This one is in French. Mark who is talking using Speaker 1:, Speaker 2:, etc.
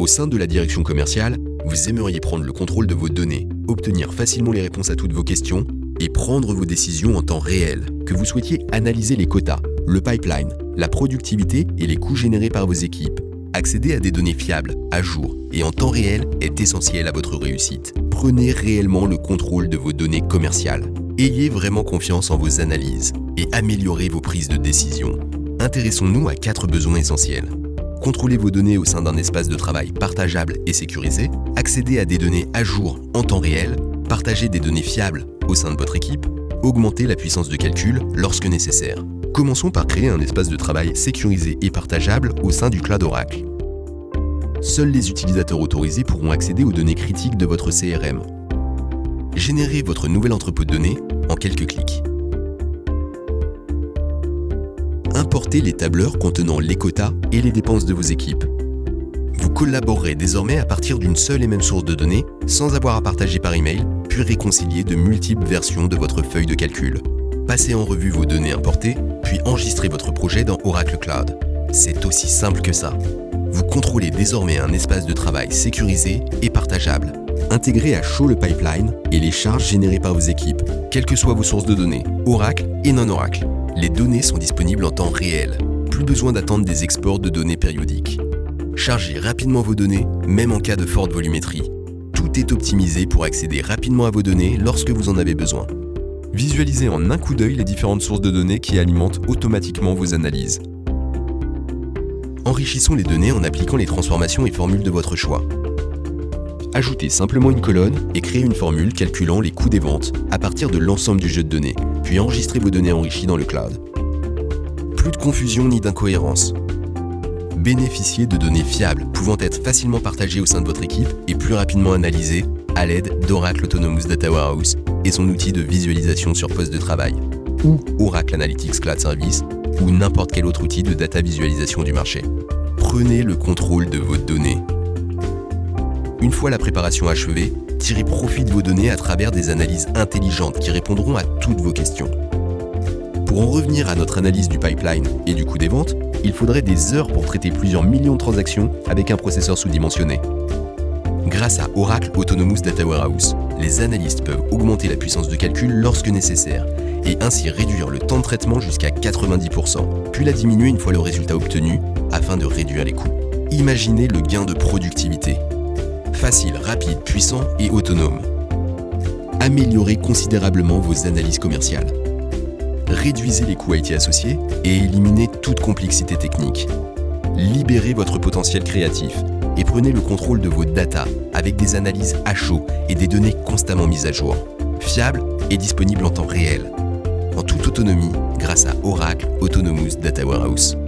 Speaker 1: Au sein de la direction commerciale, vous aimeriez prendre le contrôle de vos données, obtenir facilement les réponses à toutes vos questions et prendre vos décisions en temps réel. Que vous souhaitiez analyser les quotas, le pipeline, la productivité et les coûts générés par vos équipes. Accéder à des données fiables, à jour et en temps réel est essentiel à votre réussite. Prenez réellement le contrôle de vos données commerciales. Ayez vraiment confiance en vos analyses et améliorez vos prises de décision. Intéressons-nous à 4 besoins essentiels. Contrôlez vos données au sein d'un espace de travail partageable et sécurisé, accéder à des données à jour en temps réel, partager des données fiables au sein de votre équipe, augmenter la puissance de calcul lorsque nécessaire. Commençons par créer un espace de travail sécurisé et partageable au sein du cloud Oracle. Seuls les utilisateurs autorisés pourront accéder aux données critiques de votre CRM. Générez votre nouvel entrepôt de données en quelques clics. Importez les tableurs contenant les quotas et les dépenses de vos équipes. Vous collaborerez désormais à partir d'une seule et même source de données, sans avoir à partager par email, puis réconcilier de multiples versions de votre feuille de calcul. Passez en revue vos données importées, puis enregistrez votre projet dans Oracle Cloud. C'est aussi simple que ça. Vous contrôlez désormais un espace de travail sécurisé et partageable. Intégrez à chaud le pipeline et les charges générées par vos équipes, quelles que soient vos sources de données, Oracle et non Oracle. Les données sont disponibles en temps réel. Plus besoin d'attendre des exports de données périodiques. Chargez rapidement vos données, même en cas de forte volumétrie. Tout est optimisé pour accéder rapidement à vos données lorsque vous en avez besoin. Visualisez en un coup d'œil les différentes sources de données qui alimentent automatiquement vos analyses. Enrichissons les données en appliquant les transformations et formules de votre choix. Ajoutez simplement une colonne et créez une formule calculant les coûts des ventes à partir de l'ensemble du jeu de données, puis enregistrez vos données enrichies dans le cloud. Plus de confusion ni d'incohérence. Bénéficiez de données fiables pouvant être facilement partagées au sein de votre équipe et plus rapidement analysées à l'aide d'Oracle Autonomous Data Warehouse et son outil de visualisation sur poste de travail, ou Oracle Analytics Cloud Service, ou n'importe quel autre outil de data visualisation du marché. Prenez le contrôle de vos données. Une fois la préparation achevée, tirez profit de vos données à travers des analyses intelligentes qui répondront à toutes vos questions. Pour en revenir à notre analyse du pipeline et du coût des ventes, il faudrait des heures pour traiter plusieurs millions de transactions avec un processeur sous-dimensionné. Grâce à Oracle Autonomous Data Warehouse, les analystes peuvent augmenter la puissance de calcul lorsque nécessaire et ainsi réduire le temps de traitement jusqu'à 90%, puis la diminuer une fois le résultat obtenu afin de réduire les coûts. Imaginez le gain de productivité. Facile, rapide, puissant et autonome. Améliorez considérablement vos analyses commerciales. Réduisez les coûts IT associés et éliminez toute complexité technique. Libérez votre potentiel créatif et prenez le contrôle de vos data avec des analyses à chaud et des données constamment mises à jour, fiables et disponibles en temps réel, en toute autonomie grâce à Oracle Autonomous Data Warehouse.